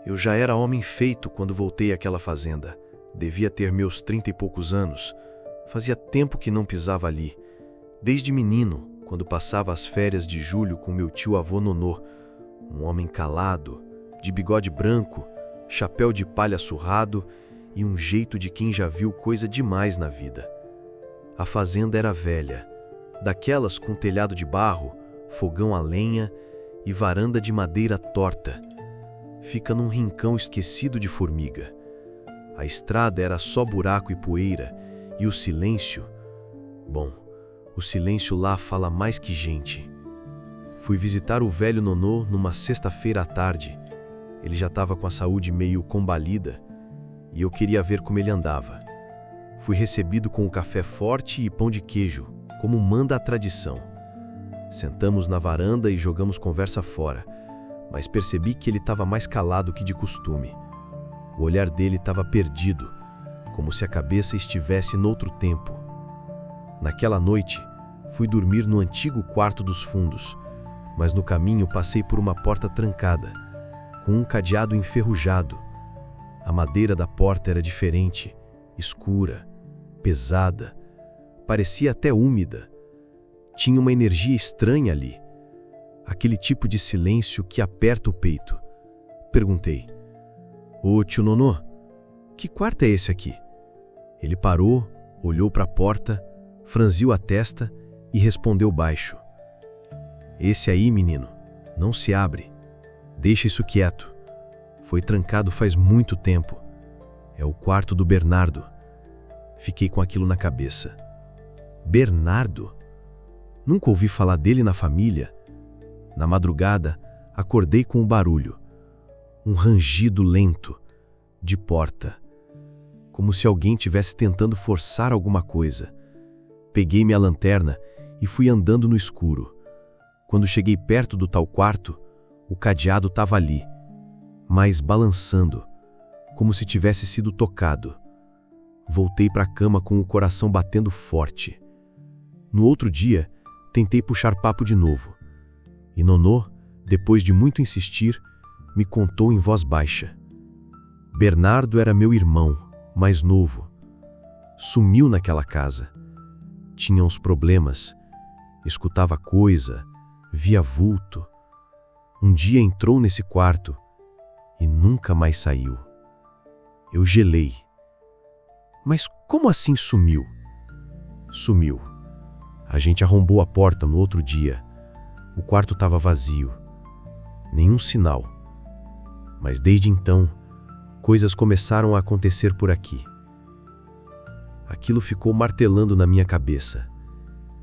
Eu já era homem feito quando voltei àquela fazenda. Devia ter meus 30 e poucos anos. Fazia tempo que não pisava ali. Desde menino, quando passava as férias de julho com meu tio-avô Nonô, um homem calado, de bigode branco, chapéu de palha surrado e um jeito de quem já viu coisa demais na vida. A fazenda era velha, daquelas com telhado de barro, fogão a lenha e varanda de madeira torta. Fica num rincão esquecido de formiga. A estrada era só buraco e poeira, e o silêncio... Bom, o silêncio lá fala mais que gente. Fui visitar o velho Nonô numa sexta-feira à tarde. Ele já estava com a saúde meio combalida, e eu queria ver como ele andava. Fui recebido com um café forte e pão de queijo, como manda a tradição. Sentamos na varanda e jogamos conversa fora, mas percebi que ele estava mais calado que de costume. O olhar dele estava perdido, como se a cabeça estivesse noutro tempo. Naquela noite, fui dormir no antigo quarto dos fundos, mas no caminho passei por uma porta trancada, com um cadeado enferrujado. A madeira da porta era diferente, escura, pesada, parecia até úmida. Tinha uma energia estranha ali, aquele tipo de silêncio que aperta o peito. Perguntei: "Ô tio Nonô, que quarto é esse aqui?" Ele parou, olhou para a porta, franziu a testa e respondeu baixo: "Esse aí, menino, não se abre. Deixa isso quieto. Foi trancado faz muito tempo. É o quarto do Bernardo." Fiquei com aquilo na cabeça. Bernardo? Nunca ouvi falar dele na família. Na madrugada, acordei com um barulho. Um rangido lento, de porta. Como se alguém estivesse tentando forçar alguma coisa. Peguei minha lanterna e fui andando no escuro. Quando cheguei perto do tal quarto, o cadeado estava ali, mas balançando, como se tivesse sido tocado. Voltei para a cama com o coração batendo forte. No outro dia, tentei puxar papo de novo. E Nonô, depois de muito insistir, me contou em voz baixa. Bernardo era meu irmão, mais novo. Sumiu naquela casa. Tinha uns problemas. Escutava coisa, via vulto. Um dia entrou nesse quarto e nunca mais saiu. Eu gelei. Mas como assim sumiu? Sumiu. A gente arrombou a porta no outro dia. O quarto estava vazio. Nenhum sinal. Mas desde então, coisas começaram a acontecer por aqui. Aquilo ficou martelando na minha cabeça.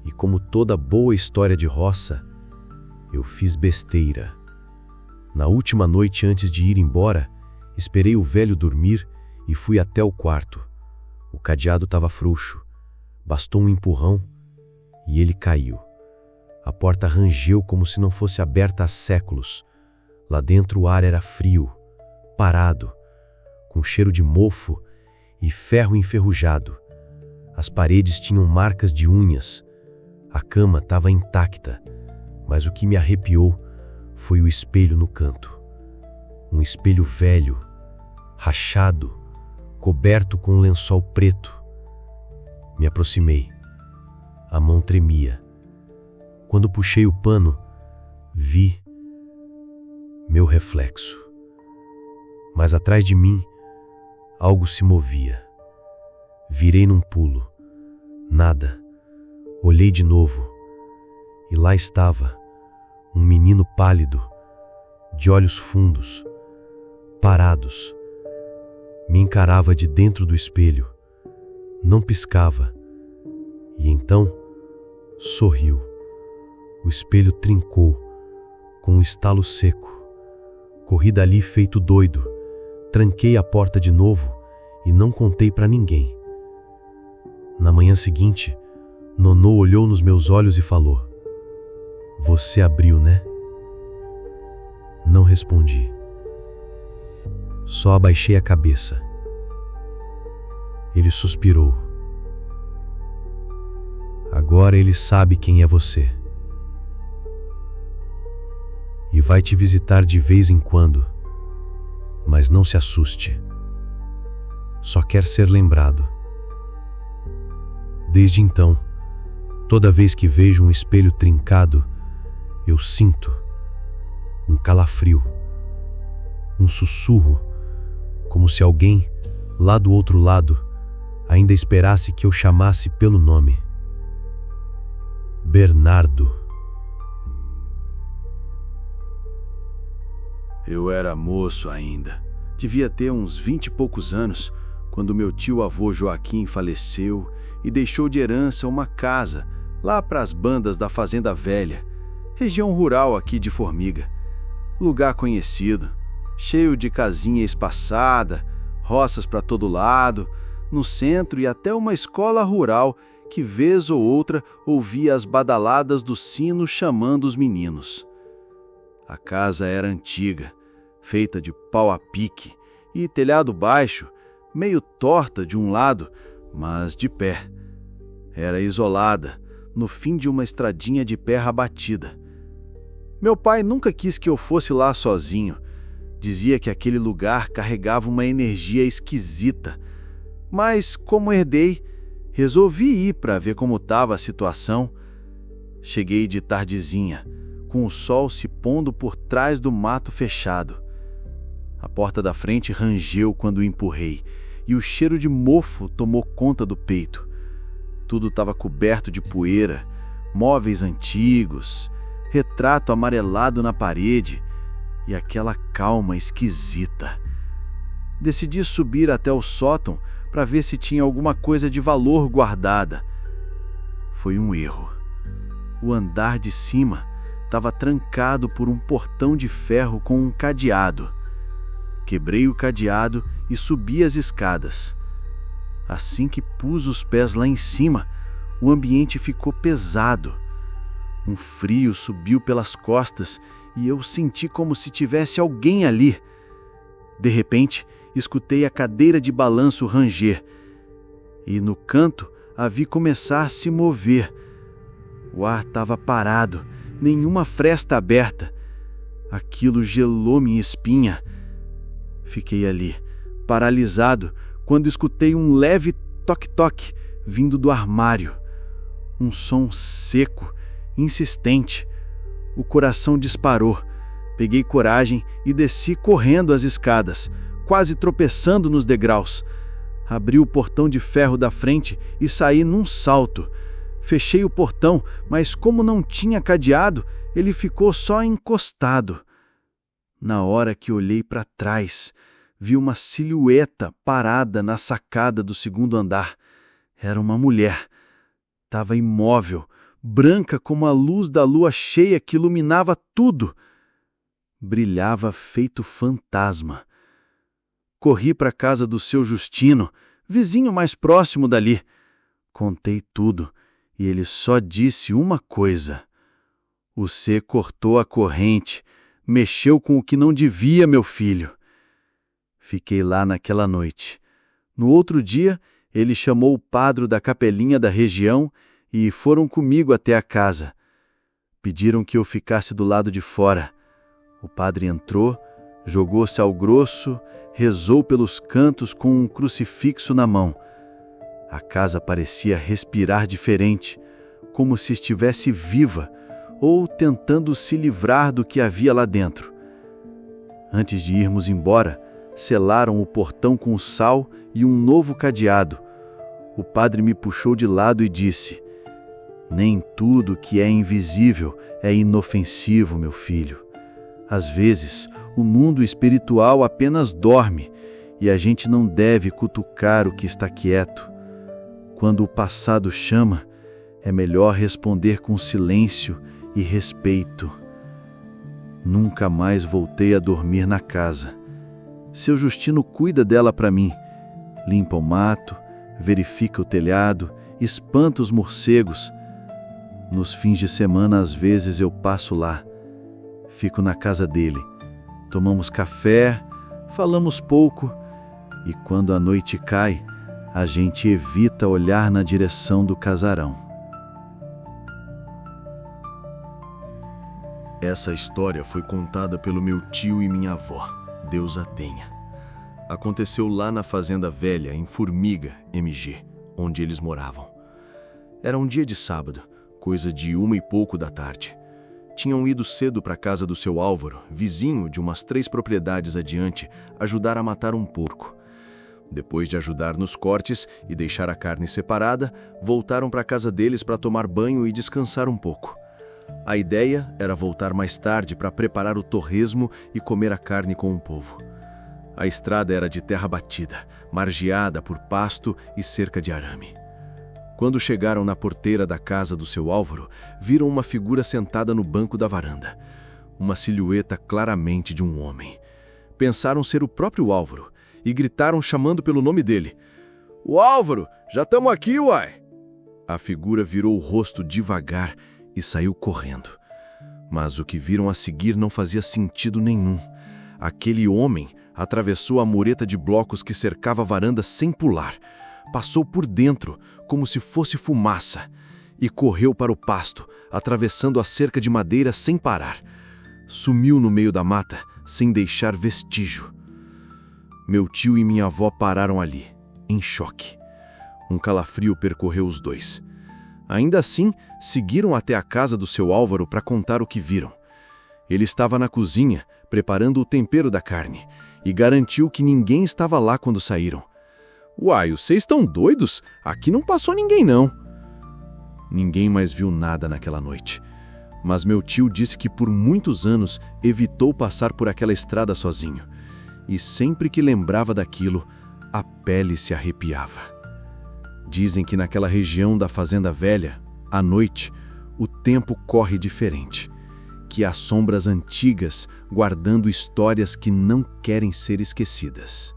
E como toda boa história de roça, eu fiz besteira. Na última noite antes de ir embora, esperei o velho dormir e fui até o quarto. O cadeado estava frouxo. Bastou um empurrão e ele caiu. A porta rangeu como se não fosse aberta há séculos. Lá dentro o ar era frio, parado, com cheiro de mofo e ferro enferrujado. As paredes tinham marcas de unhas. A cama estava intacta, mas o que me arrepiou foi o espelho no canto. Um espelho velho, rachado, coberto com um lençol preto. Me aproximei. A mão tremia. Quando puxei o pano, vi meu reflexo. Mas atrás de mim, algo se movia. Virei num pulo. Nada. Olhei de novo. E lá estava, um menino pálido, de olhos fundos, parados. Me encarava de dentro do espelho. Não piscava. E então, sorriu. O espelho trincou, com um estalo seco. Corri dali feito doido. Tranquei a porta de novo e não contei para ninguém. Na manhã seguinte, Nonô olhou nos meus olhos e falou: "Você abriu, né?" Não respondi. Só abaixei a cabeça. Ele suspirou. Agora ele sabe quem é você. E vai te visitar de vez em quando. Mas não se assuste. Só quer ser lembrado. Desde então, toda vez que vejo um espelho trincado, eu sinto um calafrio, um sussurro, como se alguém, lá do outro lado, ainda esperasse que eu chamasse pelo nome. Bernardo. Eu era moço ainda. Devia ter uns 20 e poucos anos, quando meu tio-avô Joaquim faleceu e deixou de herança uma casa lá para as bandas da Fazenda Velha, região rural aqui de Formiga. Lugar conhecido, cheio de casinha espaçada, roças para todo lado, no centro e até uma escola rural que vez ou outra ouvia as badaladas do sino chamando os meninos. A casa era antiga, feita de pau a pique e telhado baixo, meio torta de um lado, mas de pé. Era isolada, no fim de uma estradinha de terra batida. Meu pai nunca quis que eu fosse lá sozinho. Dizia que aquele lugar carregava uma energia esquisita. Mas, como herdei, resolvi ir para ver como estava a situação. Cheguei de tardezinha, com o sol se pondo por trás do mato fechado. A porta da frente rangeu quando empurrei, e o cheiro de mofo tomou conta do peito. Tudo estava coberto de poeira, móveis antigos, retrato amarelado na parede e aquela calma esquisita. Decidi subir até o sótão para ver se tinha alguma coisa de valor guardada. Foi um erro. O andar de cima estava trancado por um portão de ferro com um cadeado. Quebrei o cadeado e subi as escadas. Assim que pus os pés lá em cima, o ambiente ficou pesado. Um frio subiu pelas costas e eu senti como se tivesse alguém ali. De repente, escutei a cadeira de balanço ranger e no canto a vi começar a se mover. O ar estava parado, nenhuma fresta aberta. Aquilo gelou minha espinha. Fiquei ali, paralisado, quando escutei um leve toque-toque vindo do armário. Um som seco, insistente. O coração disparou. Peguei coragem e desci correndo as escadas, quase tropeçando nos degraus. Abri o portão de ferro da frente e saí num salto. Fechei o portão, mas como não tinha cadeado, ele ficou só encostado. Na hora que olhei para trás, vi uma silhueta parada na sacada do segundo andar. Era uma mulher. Estava imóvel, branca como a luz da lua cheia que iluminava tudo. Brilhava feito fantasma. Corri para a casa do seu Justino, vizinho mais próximo dali. Contei tudo e ele só disse uma coisa: "Você cortou a corrente, mexeu com o que não devia, meu filho." Fiquei lá naquela noite. No outro dia, ele chamou o padre da capelinha da região e foram comigo até a casa. Pediram que eu ficasse do lado de fora. O padre entrou, jogou-se ao grosso, rezou pelos cantos com um crucifixo na mão. A casa parecia respirar diferente, como se estivesse viva ou tentando se livrar do que havia lá dentro. Antes de irmos embora, selaram o portão com sal e um novo cadeado. O padre me puxou de lado e disse: "Nem tudo que é invisível é inofensivo, meu filho. Às vezes, o mundo espiritual apenas dorme e a gente não deve cutucar o que está quieto. Quando o passado chama, é melhor responder com silêncio e respeito." Nunca mais voltei a dormir na casa. Seu Justino cuida dela para mim. Limpa o mato, verifica o telhado, espanta os morcegos. Nos fins de semana, às vezes, eu passo lá. Fico na casa dele. Tomamos café, falamos pouco e quando a noite cai, a gente evita olhar na direção do casarão. Essa história foi contada pelo meu tio e minha avó. Deus a tenha. Aconteceu lá na Fazenda Velha, em Formiga, MG, onde eles moravam. Era um dia de sábado, coisa de 1h pouco da tarde. Tinham ido cedo para a casa do seu Álvaro, vizinho de umas 3 propriedades adiante, ajudar a matar um porco. Depois de ajudar nos cortes e deixar a carne separada, voltaram para a casa deles para tomar banho e descansar um pouco. A ideia era voltar mais tarde para preparar o torresmo e comer a carne com o povo. A estrada era de terra batida, margeada por pasto e cerca de arame. Quando chegaram na porteira da casa do seu Álvaro, viram uma figura sentada no banco da varanda. Uma silhueta claramente de um homem. Pensaram ser o próprio Álvaro e gritaram chamando pelo nome dele. "O Álvaro, já estamos aqui, uai!" A figura virou o rosto devagar e saiu correndo. Mas o que viram a seguir não fazia sentido nenhum. Aquele homem atravessou a mureta de blocos que cercava a varanda sem pular, passou por dentro como se fosse fumaça e correu para o pasto, atravessando a cerca de madeira sem parar. Sumiu no meio da mata, sem deixar vestígio. Meu tio e minha avó pararam ali, em choque. Um calafrio percorreu os dois. Ainda assim, seguiram até a casa do seu Álvaro para contar o que viram. Ele estava na cozinha, preparando o tempero da carne, e garantiu que ninguém estava lá quando saíram. "Uai, vocês estão doidos? Aqui não passou ninguém, não." Ninguém mais viu nada naquela noite. Mas meu tio disse que por muitos anos evitou passar por aquela estrada sozinho. E sempre que lembrava daquilo, a pele se arrepiava. Dizem que naquela região da Fazenda Velha, à noite, o tempo corre diferente. Que há sombras antigas guardando histórias que não querem ser esquecidas.